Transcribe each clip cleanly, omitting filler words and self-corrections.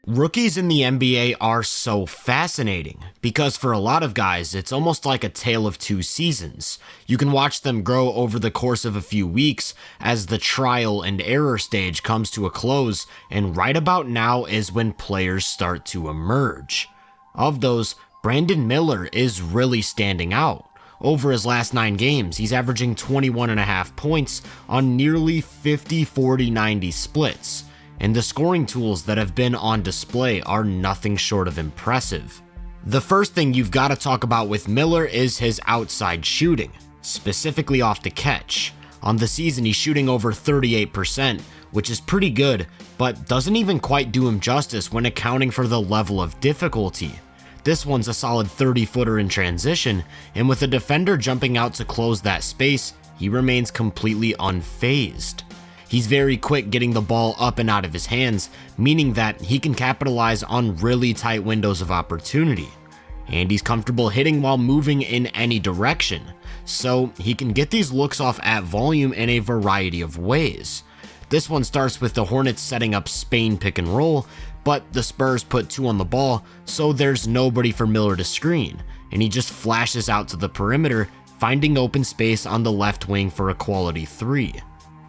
Rookies in the NBA are so fascinating because for a lot of guys, it's almost like a tale of two seasons. You can watch them grow over the course of a few weeks as the trial and error stage comes to a close, and right about now is when players start to emerge. Of those, Brandon Miller is really standing out. Over his last 9 games, he's averaging 21.5 points on nearly 50-40-90 splits. And the scoring tools that have been on display are nothing short of impressive. The first thing you've got to talk about with Miller is his outside shooting, specifically off the catch. On the season, he's shooting over 38%, which is pretty good, but doesn't even quite do him justice when accounting for the level of difficulty. This one's a solid 30-footer in transition, and with a defender jumping out to close that space, he remains completely unfazed. He's very quick getting the ball up and out of his hands, meaning that he can capitalize on really tight windows of opportunity. And he's comfortable hitting while moving in any direction, so he can get these looks off at volume in a variety of ways. This one starts with the Hornets setting up Spain pick and roll, but the Spurs put 2 on the ball, so there's nobody for Miller to screen, and he just flashes out to the perimeter, finding open space on the left wing for a quality 3.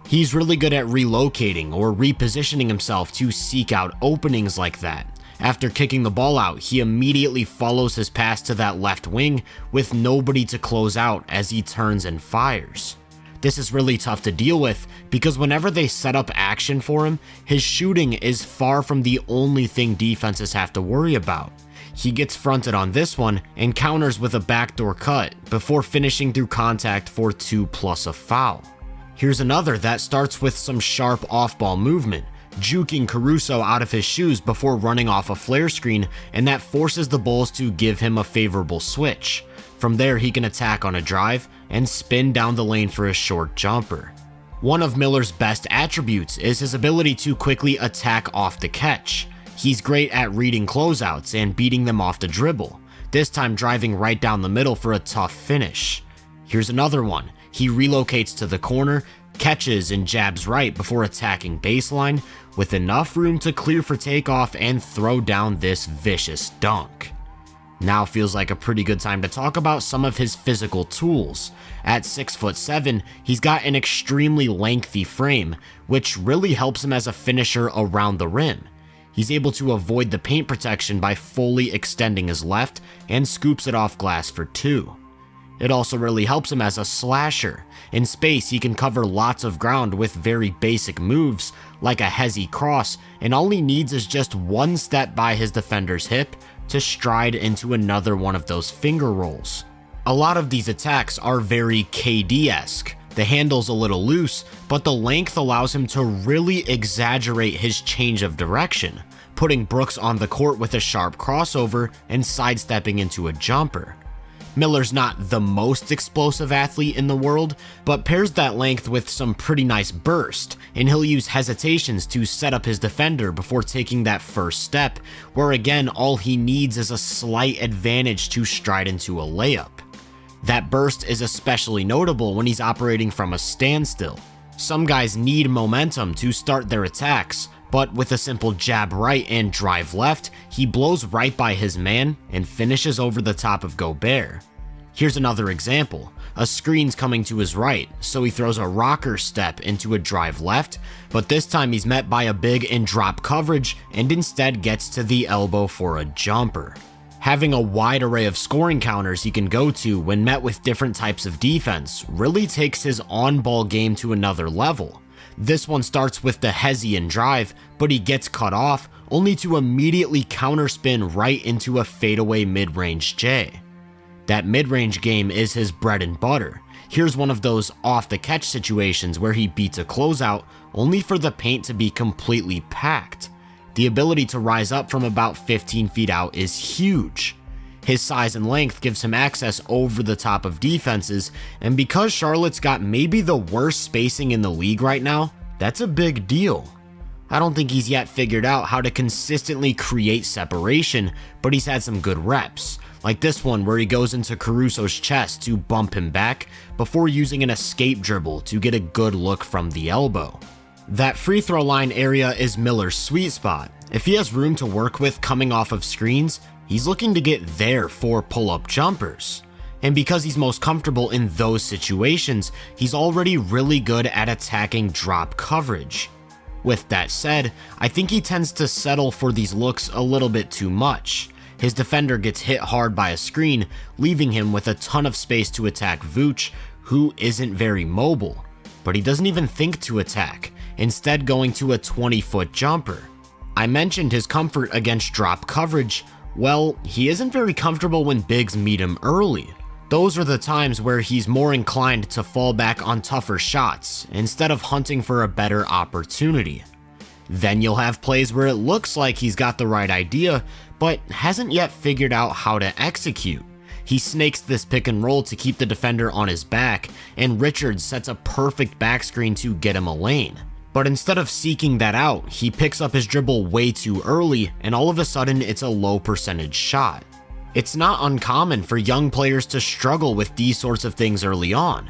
He's really good at relocating or repositioning himself to seek out openings like that. After kicking the ball out, he immediately follows his pass to that left wing with nobody to close out as he turns and fires. This is really tough to deal with because whenever they set up action for him, his shooting is far from the only thing defenses have to worry about. He gets fronted on this one and counters with a backdoor cut before finishing through contact for 2 plus a foul. Here's another that starts with some sharp off-ball movement, juking Caruso out of his shoes before running off a flare screen, and that forces the Bulls to give him a favorable switch. From there, he can attack on a drive and spin down the lane for a short jumper. One of Miller's best attributes is his ability to quickly attack off the catch. He's great at reading closeouts and beating them off the dribble, this time driving right down the middle for a tough finish. Here's another one. He relocates to the corner, catches and jabs right before attacking baseline with enough room to clear for takeoff and throw down this vicious dunk. Now feels like a pretty good time to talk about some of his physical tools. At 6'7", he's got an extremely lengthy frame, which really helps him as a finisher around the rim. He's able to avoid the paint protection by fully extending his left and scoops it off glass for 2. It also really helps him as a slasher. In space, he can cover lots of ground with very basic moves like a hezzy cross, and all he needs is just one step by his defender's hip to stride into another one of those finger rolls. A lot of these attacks are very KD-esque. The handle's a little loose, but the length allows him to really exaggerate his change of direction, putting Brooks on the court with a sharp crossover and sidestepping into a jumper. Miller's not the most explosive athlete in the world, but pairs that length with some pretty nice burst, and he'll use hesitations to set up his defender before taking that first step, where again all he needs is a slight advantage to stride into a layup. That burst is especially notable when he's operating from a standstill. Some guys need momentum to start their attacks, but with a simple jab right and drive left, he blows right by his man and finishes over the top of Gobert. Here's another example. A screen's coming to his right, so he throws a rocker step into a drive left, but this time he's met by a big in drop coverage and instead gets to the elbow for a jumper. Having a wide array of scoring counters he can go to when met with different types of defense really takes his on-ball game to another level. This one starts with the hezzy and drive, but he gets cut off, only to immediately counterspin right into a fadeaway mid-range J. That mid-range game is his bread and butter. Here's one of those off-the-catch situations where he beats a closeout, only for the paint to be completely packed. The ability to rise up from about 15 feet out is huge. His size and length gives him access over the top of defenses, and because Charlotte's got maybe the worst spacing in the league right now, that's a big deal. I don't think he's yet figured out how to consistently create separation, but he's had some good reps, like this one where he goes into Caruso's chest to bump him back before using an escape dribble to get a good look from the elbow. That free throw line area is Miller's sweet spot, If he has room to work with coming off of screens, he's looking to get there for pull-up jumpers. And because he's most comfortable in those situations, he's already really good at attacking drop coverage. With that said, I think he tends to settle for these looks a little bit too much. His defender gets hit hard by a screen, leaving him with a ton of space to attack Vooch, who isn't very mobile. But he doesn't even think to attack, instead going to a 20-foot jumper. I mentioned his comfort against drop coverage. Well, he isn't very comfortable when bigs meet him early. Those are the times where he's more inclined to fall back on tougher shots instead of hunting for a better opportunity. Then you'll have plays where it looks like he's got the right idea, but hasn't yet figured out how to execute. He snakes this pick and roll to keep the defender on his back, and Richards sets a perfect backscreen to get him a lane. But instead of seeking that out, he picks up his dribble way too early, and all of a sudden it's a low percentage shot. It's not uncommon for young players to struggle with these sorts of things early on.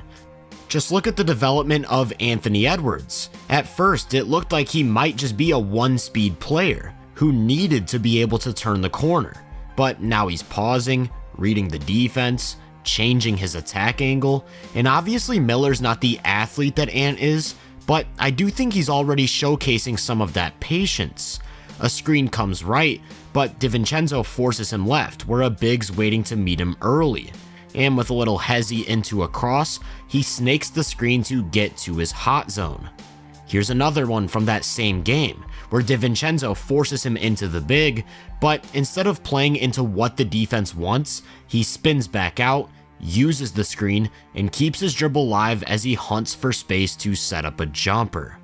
Just look at the development of Anthony Edwards. At first, it looked like he might just be a one-speed player who needed to be able to turn the corner. But now he's pausing, reading the defense, changing his attack angle, and obviously Miller's not the athlete that Ant is, but I do think he's already showcasing some of that patience. A screen comes right, but DiVincenzo forces him left, where a big's waiting to meet him early. And with a little hezzy into a cross, he snakes the screen to get to his hot zone. Here's another one from that same game, where DiVincenzo forces him into the big, but instead of playing into what the defense wants, he spins back out, uses the screen, and keeps his dribble live as he hunts for space to set up a jumper.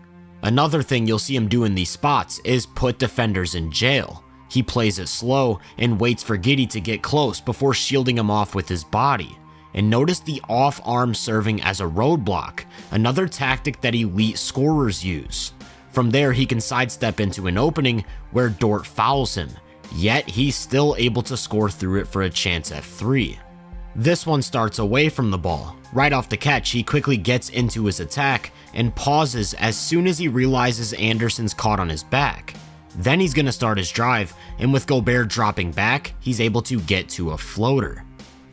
Another thing you'll see him do in these spots is put defenders in jail. He plays it slow and waits for Giddey to get close before shielding him off with his body. And notice the off-arm serving as a roadblock, another tactic that elite scorers use. From there, he can sidestep into an opening where Dort fouls him, yet he's still able to score through it for a chance at 3. This one starts away from the ball. Right off the catch, he quickly gets into his attack and pauses as soon as he realizes Anderson's caught on his back. Then he's going to start his drive, and with Gobert dropping back, he's able to get to a floater.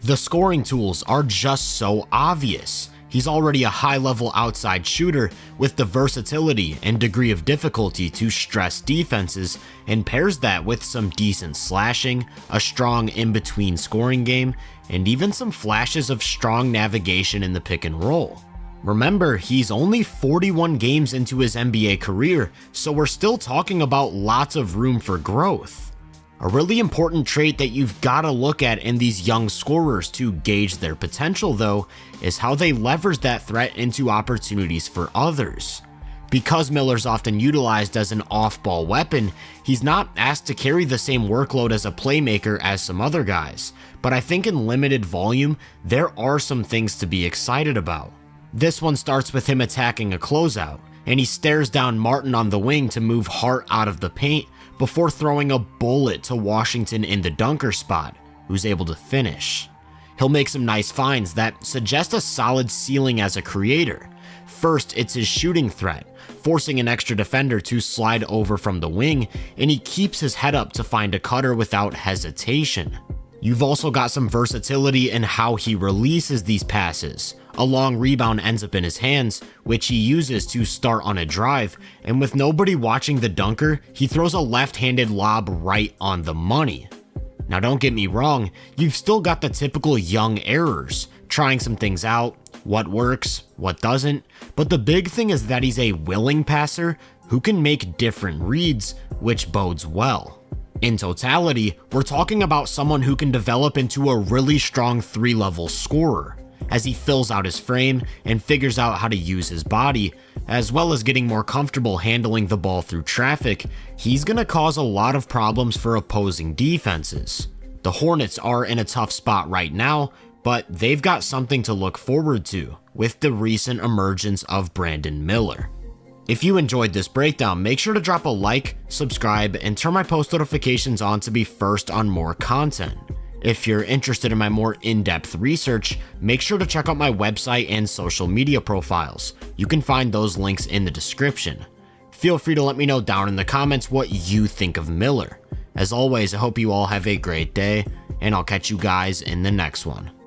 The scoring tools are just so obvious. He's already a high-level outside shooter with the versatility and degree of difficulty to stress defenses, and pairs that with some decent slashing, a strong in-between scoring game, and even some flashes of strong navigation in the pick and roll. Remember, he's only 41 games into his NBA career, so we're still talking about lots of room for growth. A really important trait that you've got to look at in these young scorers to gauge their potential, though, is how they leverage that threat into opportunities for others. Because Miller's often utilized as an off-ball weapon, he's not asked to carry the same workload as a playmaker as some other guys, but I think in limited volume, there are some things to be excited about. This one starts with him attacking a closeout, and he stares down Martin on the wing to move Hart out of the paint before throwing a bullet to Washington in the dunker spot, who's able to finish. He'll make some nice finds that suggest a solid ceiling as a creator. First, it's his shooting threat, forcing an extra defender to slide over from the wing, and he keeps his head up to find a cutter without hesitation. You've also got some versatility in how he releases these passes. A long rebound ends up in his hands, which he uses to start on a drive, and with nobody watching the dunker, he throws a left-handed lob right on the money. Now don't get me wrong, you've still got the typical young errors, trying some things out, what works, what doesn't, but the big thing is that he's a willing passer who can make different reads, which bodes well. In totality, we're talking about someone who can develop into a really strong 3-level scorer, as he fills out his frame and figures out how to use his body, as well as getting more comfortable handling the ball through traffic. He's gonna cause a lot of problems for opposing defenses. The Hornets are in a tough spot right now, but they've got something to look forward to with the recent emergence of Brandon Miller. If you enjoyed this breakdown, make sure to drop a like, subscribe, and turn my post notifications on to be first on more content. If you're interested in my more in-depth research, make sure to check out my website and social media profiles. You can find those links in the description. feel free to let me know down in the comments what you think of Miller. As always, I hope you all have a great day, and I'll catch you guys in the next one.